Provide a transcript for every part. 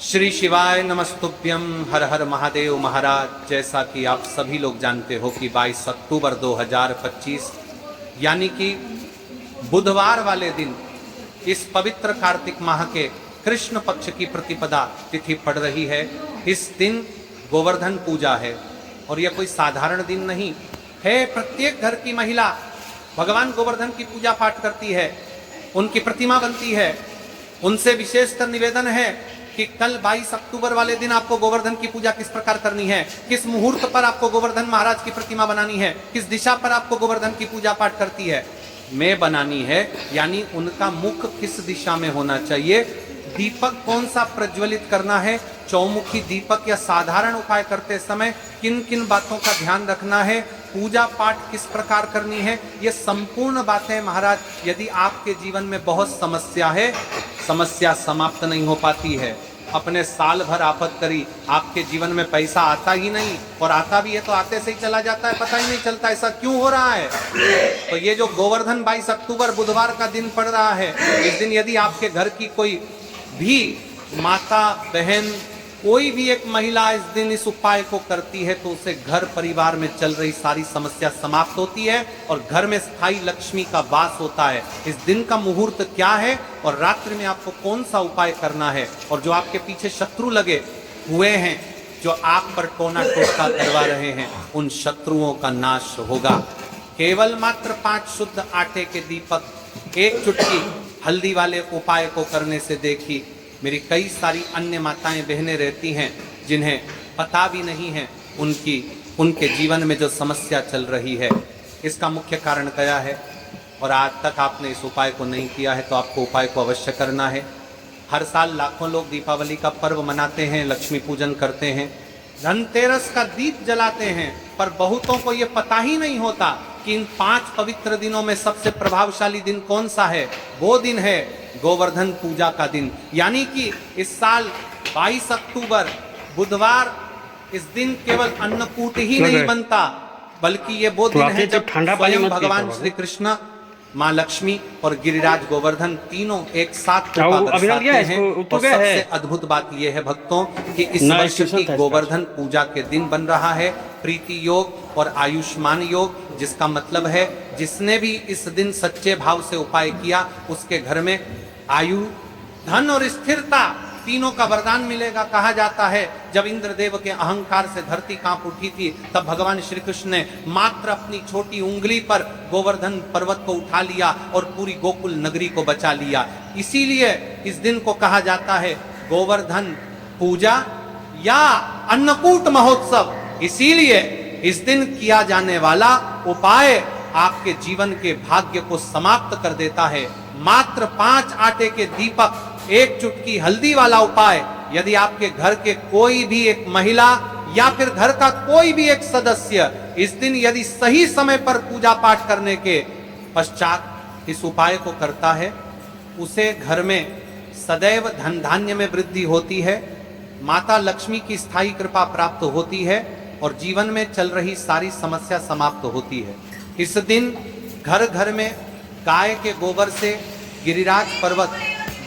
श्री शिवाय नमस्तुभ्यम। हर हर महादेव महाराज। जैसा कि आप सभी लोग जानते हो कि 22 अक्टूबर 2025 यानी कि बुधवार वाले दिन इस पवित्र कार्तिक माह के कृष्ण पक्ष की प्रतिपदा तिथि पड़ रही है। इस दिन गोवर्धन पूजा है और यह कोई साधारण दिन नहीं है। प्रत्येक घर की महिला भगवान गोवर्धन की पूजा पाठ करती है, उनकी प्रतिमा बनती है। उनसे विशेषकर निवेदन है कि कल 22 अक्टूबर वाले दिन आपको गोवर्धन की पूजा किस प्रकार करनी है, किस मुहूर्त पर आपको गोवर्धन महाराज की प्रतिमा बनानी है, किस दिशा पर आपको गोवर्धन की पूजा पाठ करती है में बनानी है। यानी उनका मुख किस दिशा में होना चाहिए, दीपक कौन सा प्रज्वलित करना है, चौमुखी दीपक या साधारण उपाय करते समय किन किन बातों का ध्यान रखना है, पूजा पाठ किस प्रकार करनी है, ये संपूर्ण बातें महाराज यदि आपके जीवन में बहुत समस्या है, समस्या समाप्त नहीं हो पाती है। अपने साल भर आफत करी, आपके जीवन में पैसा आता ही नहीं, और आता भी है तो आते से ही चला जाता है, पता ही नहीं चलता ऐसा क्यों हो रहा है। तो ये जो गोवर्धन 22 अक्टूबर बुधवार का दिन पड़ रहा है, इस दिन यदि आपके घर की कोई भी माता बहन कोई भी एक महिला इस दिन इस उपाय को करती है तो उसे घर परिवार में चल रही सारी समस्या समाप्त होती है और घर में स्थायी लक्ष्मी का वास होता है। इस दिन का मुहूर्त क्या है और रात्रि में आपको कौन सा उपाय करना है, और जो आपके पीछे शत्रु लगे हुए हैं, जो आप पर टोना टोटका करवा रहे हैं, उन शत्रुओं का नाश होगा। केवल मात्र 5 शुद्ध आटे के दीपक, 1 चुटकी हल्दी वाले उपाय को करने से देखी मेरी कई सारी अन्य माताएं बहनें रहती हैं जिन्हें पता भी नहीं है उनके जीवन में जो समस्या चल रही है, इसका मुख्य कारण क्या है। और आज तक आपने इस उपाय को नहीं किया है तो आपको उपाय को अवश्य करना है। हर साल लाखों लोग दीपावली का पर्व मनाते हैं, लक्ष्मी पूजन करते हैं, धनतेरस का दीप जलाते हैं, पर बहुतों को ये पता ही नहीं होता कि इन 5 पवित्र दिनों में सबसे प्रभावशाली दिन कौन सा है। वो दिन है गोवर्धन पूजा का दिन। यानी कि इस साल 22 अक्टूबर बुधवार, इस दिन केवल अन्नकूट ही नहीं बनता, बल्कि ये वो दिन है जब स्वयं भगवान श्री कृष्ण, माँ लक्ष्मी और गिरिराज गोवर्धन तीनों एक साथ दर्शाते हैं। और सबसे अद्भुत बात यह है भक्तों कि इस वर्ष की गोवर्धन पूजा के दिन बन रहा है प्रीति योग और आयुष्मान योग, जिसका मतलब है जिसने भी इस दिन सच्चे भाव से उपाय किया उसके घर में आयु, धन और स्थिरता तीनों का वरदान मिलेगा। कहा जाता है जब इंद्रदेव के अहंकार से धरती कांप उठी थी तब भगवान श्री कृष्ण ने मात्र अपनी छोटी उंगली पर गोवर्धन पर्वत को उठा लिया और पूरी गोकुल नगरी को बचा लिया। इसीलिए इस दिन को कहा जाता है गोवर्धन पूजा या अन्नकूट महोत्सव। इसीलिए इस दिन किया जाने वाला उपाय आपके जीवन के भाग्य को समाप्त कर देता है। मात्र 5 आटे के दीपक, 1 चुटकी हल्दी वाला उपाय यदि आपके घर के कोई भी एक महिला या फिर घर का कोई भी एक सदस्य इस दिन यदि सही समय पर पूजा पाठ करने के पश्चात इस उपाय को करता है, उसे घर में सदैव धन धान्य में वृद्धि होती है, माता लक्ष्मी की स्थायी कृपा प्राप्त होती है और जीवन में चल रही सारी समस्या समाप्त होती है। इस दिन घर घर में गाय के गोबर से गिरिराज पर्वत,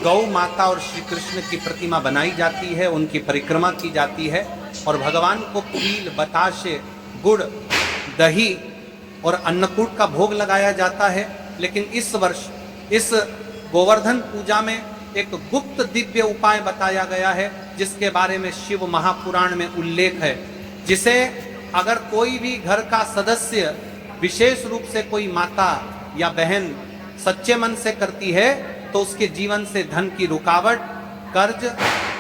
गौ माता और श्री कृष्ण की प्रतिमा बनाई जाती है, उनकी परिक्रमा की जाती है और भगवान को तिल, बताशे, गुड़, दही और अन्नकूट का भोग लगाया जाता है। लेकिन इस वर्ष इस गोवर्धन पूजा में एक गुप्त दिव्य उपाय बताया गया है जिसके बारे में शिव महापुराण में उल्लेख है, जिसे अगर कोई भी घर का सदस्य, विशेष रूप से कोई माता या बहन सच्चे मन से करती है तो उसके जीवन से धन की रुकावट, कर्ज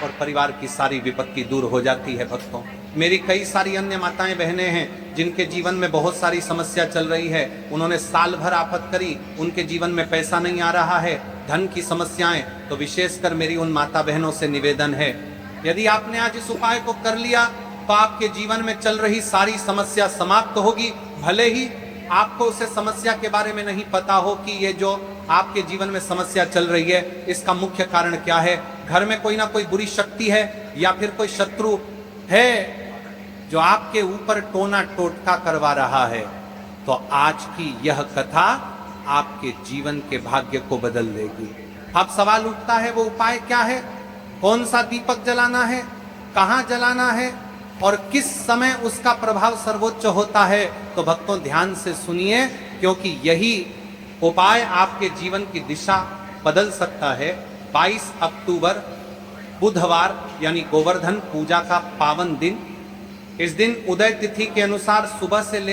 और परिवार की सारी विपत्ति दूर हो जाती है। भक्तों, मेरी कई सारी अन्य माताएं बहनें हैं जिनके जीवन में बहुत सारी समस्या चल रही है। उन्होंने साल भर आफत करी, उनके जीवन में पैसा नहीं आ रहा है, धन की समस्याएं। तो विशेषकर मेरी उन माता बहनों से निवेदन है, यदि आपने आज इस उपाय को कर लिया तो आपके जीवन में चल रही सारी समस्या समाप्त होगी। भले ही आपको उसे समस्या के बारे में नहीं पता हो कि ये जो आपके जीवन में समस्या चल रही है इसका मुख्य कारण क्या है। घर में कोई ना कोई बुरी शक्ति है या फिर कोई शत्रु है जो आपके ऊपर टोना टोटका करवा रहा है। तो आज की यह कथा आपके जीवन के भाग्य को बदल देगी। अब सवाल उठता है वो उपाय क्या है। कौन सा दीपक जलाना है, कहाँ जलाना है और किस समय उसका प्रभाव सर्वोच्च होता है, तो भक्तों ध्यान से सुनिए, क्योंकि यही उपाय आपके जीवन की दिशा बदल सकता है। 22 अक्टूबर बुधवार यानी गोवर्धन पूजा का पावन दिन। इस दिन उदय तिथि के अनुसार सुबह से लेकर